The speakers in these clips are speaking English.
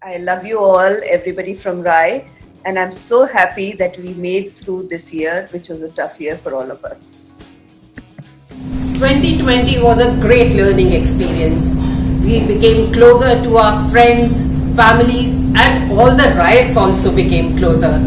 I love you all, everybody from Rai, and I'm so happy that we made through this year, which was a tough year for all of us. 2020 was a great learning experience. We became closer to our friends, families, and all the Rais also became closer.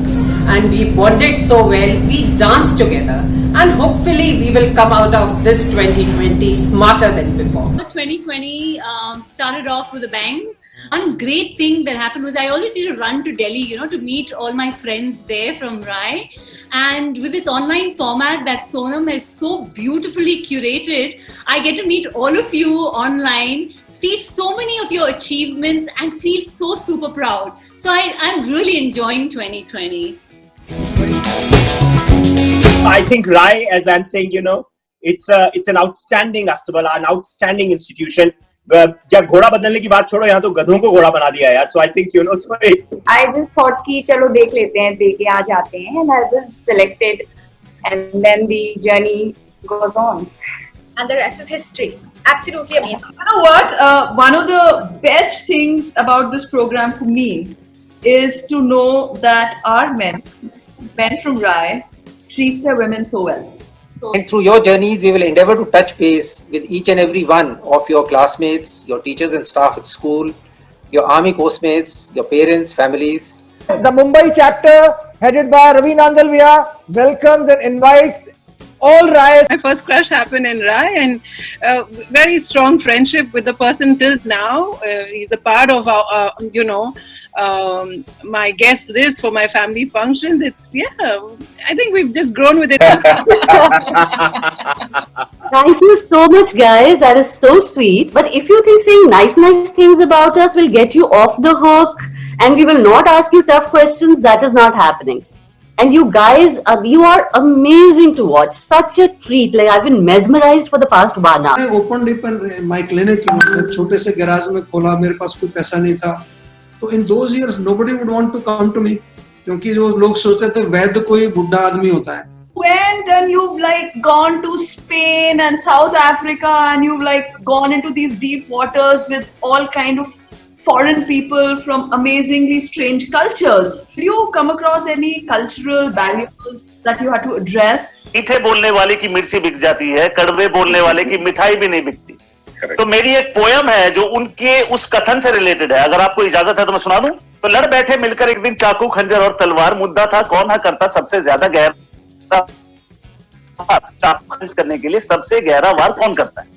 And we bonded so well, we danced together. And hopefully we will come out of this 2020 smarter than before. 2020 started off with a bang. One great thing that happened was I always used to run to Delhi, to meet all my friends there from Rai. And with this online format that Sonam has so beautifully curated, I get to meet all of you online, see so many of your achievements and feel so super proud. So I'm really enjoying 2020. I think Rai, as I'm saying, it's an outstanding Astubala, an outstanding institution. जब घोड़ा बदलने की बात छोड़ो, यहाँ तो गधों को घोड़ा बना दिया यार. So I think so it's. I just thought कि चलो देख लेते हैं, दे के आ जाते हैं, and I was selected, and then the journey goes on. And the rest is history. Absolutely amazing. You know what? One of the best things about this program for me is to know that our men from Rai, treat their women so well. And through your journeys, we will endeavor to touch base with each and every one of your classmates, your teachers and staff at school, your army course-mates, your parents, families. The Mumbai chapter, headed by Ravi Nandalviya, welcomes and invites all Rai. My first crush happened in Rai, and very strong friendship with the person till now. He's a part of our, my guest list for my family function. I think we've just grown with it. Thank you so much, guys. That is so sweet. But if you think saying nice things about us will get you off the hook and we will not ask you tough questions, that is not happening. And you guys, you are amazing to watch. Such a treat. Like, I've been mesmerized for the past 1 hour. I opened my clinic. छोटे से garage में खोला. मेरे पास कोई पैसा नहीं था. So in those years, nobody would want to come to me. क्योंकि जो लोग सोचते थे वैद्य कोई बुढ़ा आदमी होता है. Went and you've gone to Spain and South Africa, and you've gone into these deep waters with all kind of foreign people from amazingly strange cultures. Did you come across any cultural barriers that you had to address? मीठे बोलने वाले की मिर्ची बिक जाती है, कड़वे बोलने वाले की मिठाई भी नहीं बिकती. तो मेरी एक पोयम है जो उनके उस कथन से रिलेटेड है. अगर आपको इजाजत है तो मैं सुना दूं. तो लड़ बैठे मिलकर एक दिन चाकू खंजर और तलवार. मुद्दा था कौन है करता सबसे ज्यादा गहरा. चाकू खंजर करने के लिए सबसे गहरा वार कौन करता है.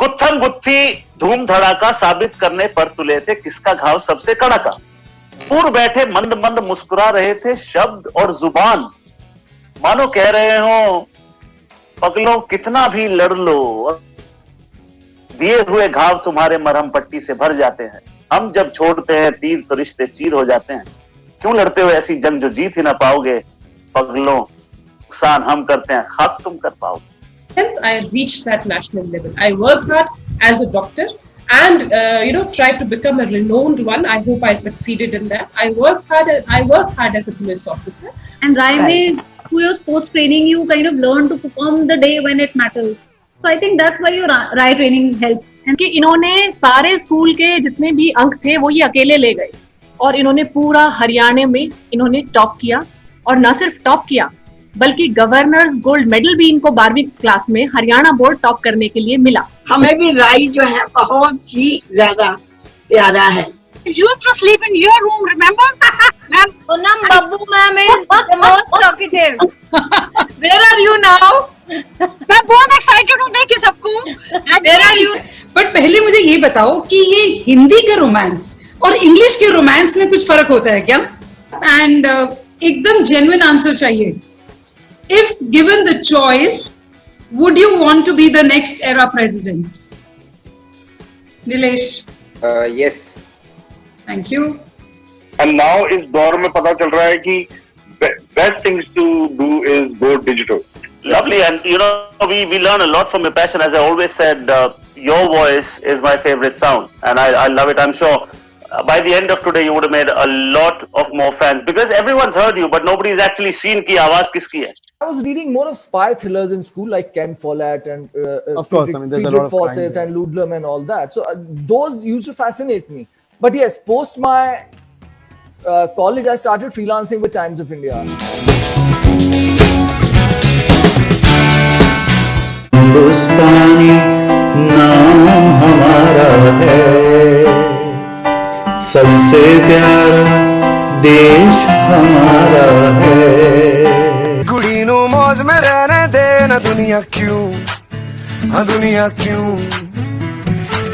गुत्थम गुत्थी धूम धड़ाका साबित करने पर तुले थे किसका घाव सबसे कड़ा का. दूर बैठे मंद मंद मुस्कुरा रहे थे शब्द और जुबान. मानो कह रहे हो पगलों कितना भी लड़ लो, दिए हुए घाव तुम्हारे मरहम पट्टी से भर जाते हैं. हम जब छोड़ते हैं तीर तो रिश्ते चीर हो जाते हैं. क्यों लड़ते हो ऐसी जंग जो जीत ही ना पाओगे. पगलों नुकसान हम करते हैं खाक तुम कर पाओगे. Hence, I reached that national level. I worked hard as a doctor and tried to become a renowned one. I hope I succeeded in that. I worked hard as a police officer. And Rai mein, through your sports training, you kind of learn to perform the day when it matters. So I think that's why your Rai training helped. कि इन्होंने सारे school के जितने भी अंक थे वो ये अकेले ले गए और इन्होंने पूरा हरियाणा में इन्होंने टॉप किया. और न सिर्फ टॉप किया बल्कि गवर्नर्स गोल्ड मेडल भी इनको 12वीं क्लास में हरियाणा बोर्ड टॉप करने के लिए मिला. हमें भी राई जो है बहुत ही ज्यादा प्यारा है. Used to sleep in your room, remember? Ma'am, Sonam Babu ma'am is the most talkative. Where are you now? मैं बहुत excited हूँ देख के सबको. Where are you? बट पहले मुझे ये बताओ कि ये हिंदी का रोमांस और इंग्लिश के रोमांस में कुछ फर्क होता है क्या? एंड एकदम जेन्युइन आंसर चाहिए. If given the choice, would you want to be the next era president? Nilesh? Yes. Thank you. And now इस दौर में पता चल रहा है कि best things to do is go digital. Lovely, and we learn a lot from your passion. As I always said, your voice is my favorite sound, and I love it. I'm sure by the end of today you would have made a lot of more fans because everyone's heard you, but nobody's actually seen ki awaaz kiski hai. I was reading more of spy thrillers in school, like Ken Follett and of course, I mean, there's a lot of Fawcett and Ludlum and all that. So those used to fascinate me. But yes, post my college, I started freelancing with Times of India. हिंदुस्तानी नाम हमारा है, सबसे प्यारा देश हमारा है। कुड़ी नू मौज में रहने देना दुनिया क्यों, हाँ दुनिया क्यों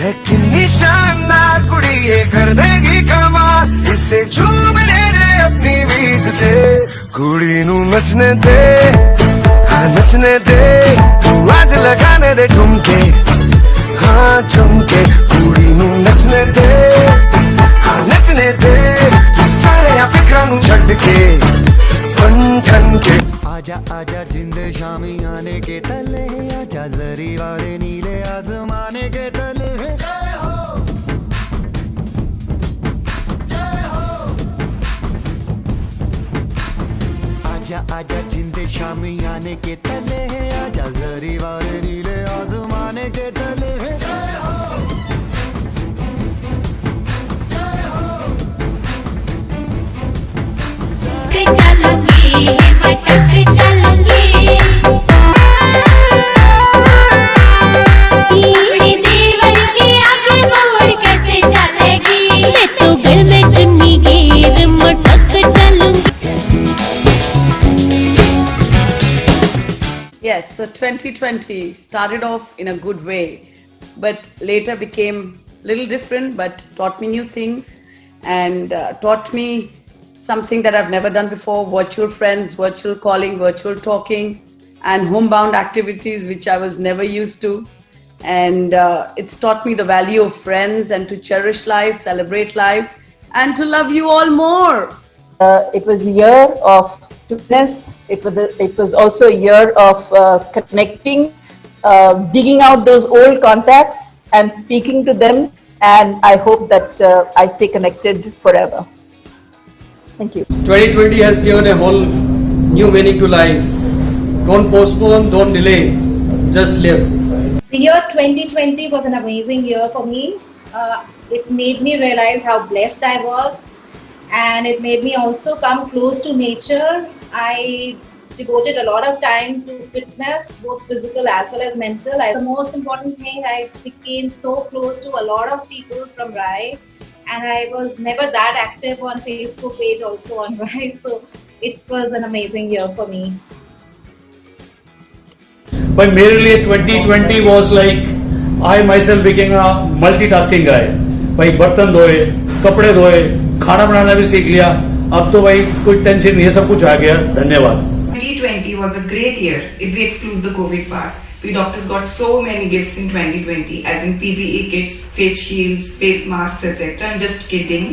है किन्नी शानदार कुड़ी ये कर देगी कमाल, इसे झूमने दे अपनी बीत दे, कुड़ी नू नचने दे, हाँ नचने दे, तू आज लगाने दे ठुमके, हाँ झुमके, कुड़ी नू नचने दे, हाँ नचने दे, तू सारे फिक्रां नू छड्ड के बन ठन के। आजा आजा जिंद शामी आने के तले, आजा जरी वाले नीले आसमाने के तले, जय हो जय हो। आजा आजा जिंद शामी आने के तले, आजा जरी वाले नीले आसमाने के तले, जय हो जय हो। चलूंगी मटक चलूंगी, दीवार की आग मोड़ कैसे चलेगी, मैं तो गल में चुन्नी गिर मटक चलूंगी। Yes, so 2020 started off in a good way, but later became a little different, but taught me new things and taught me something that I've never done before: virtual friends, virtual calling, virtual talking, and homebound activities, which I was never used to. And it's taught me the value of friends and to cherish life, celebrate life, and to love you all more. It was a year of fitness. It was also a year of connecting, digging out those old contacts and speaking to them. And I hope that I stay connected forever. Thank you. 2020 has given a whole new meaning to life. Don't postpone, don't delay, just live. The year 2020 was an amazing year for me. It made me realize how blessed I was, and it made me also come close to nature. I devoted a lot of time to fitness, both physical as well as mental. The most important thing, I became so close to a lot of people from RAI, and I was never that active on Facebook page also on RAI, so it was an amazing year for me. But merely 2020 was like I myself became a multitasking guy. भाई बर्तन धोए, कपड़े धोए, खाना बनाना भी सीख लिया. अब तो भाई कोई टेंशन नहीं है, सब कुछ आ गया. धन्यवाद. 2020 was a great year if we exclude the COVID part. We doctors got so many gifts in 2020, as in PPE kits, face shields, face masks, etc. I'm just kidding.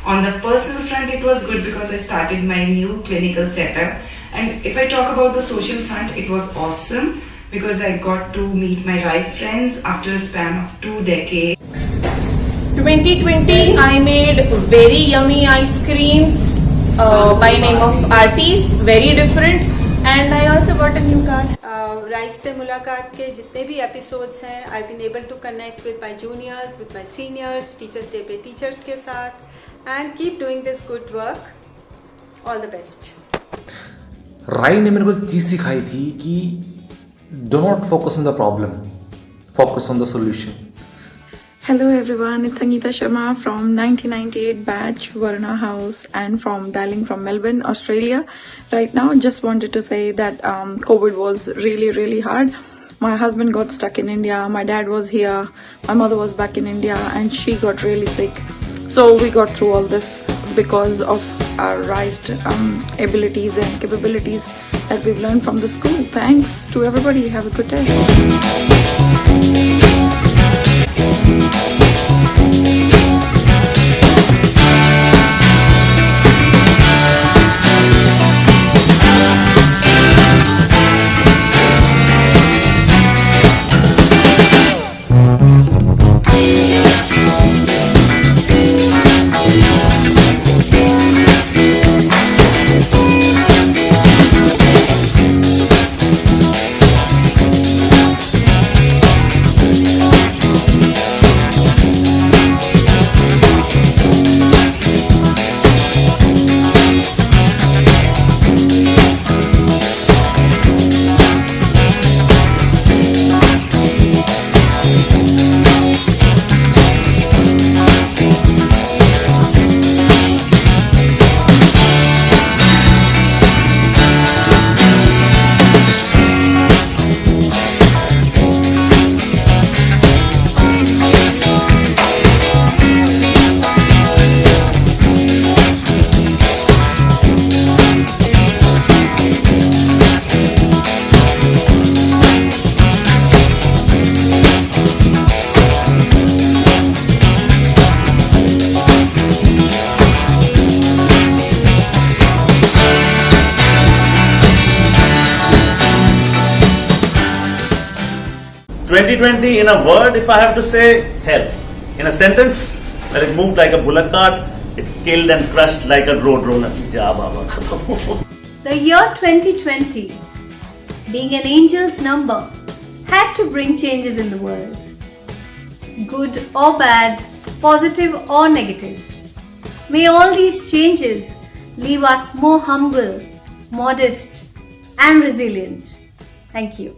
On the personal front, it was good because I started my new clinical setup. And if I talk about the social front, it was awesome because I got to meet my RAI friends after a span of 2 decades. 2020, I made very yummy ice creams by name of Artist, very different, and I also got a new car. राइज से मुलाकात के जितने भी episodes हैं, I been able to connect with my juniors, with my seniors, teachers day पे teachers के साथ, and keep doing this good work. All the best. Rai ने मेरे को एक चीज़ सिखाई थी कि do not focus on the problem, focus on the solution. Hello everyone, it's Sangeeta Sharma from 1998 batch Varuna House and from dialing from Melbourne, Australia. Right now, just wanted to say that COVID was really hard. My husband got stuck in India, my dad was here, my mother was back in India and she got really sick. So we got through all this because of our raised abilities and capabilities that we've learned from the school. Thanks to everybody. Have a good day. 2020 in a word, if I have to say, hell. In a sentence, well, it moved like a bullock cart, it killed and crushed like a road roller. Ja baba. The year 2020, being an angel's number, had to bring changes in the world. Good or bad, positive or negative. May all these changes leave us more humble, modest and resilient. Thank you.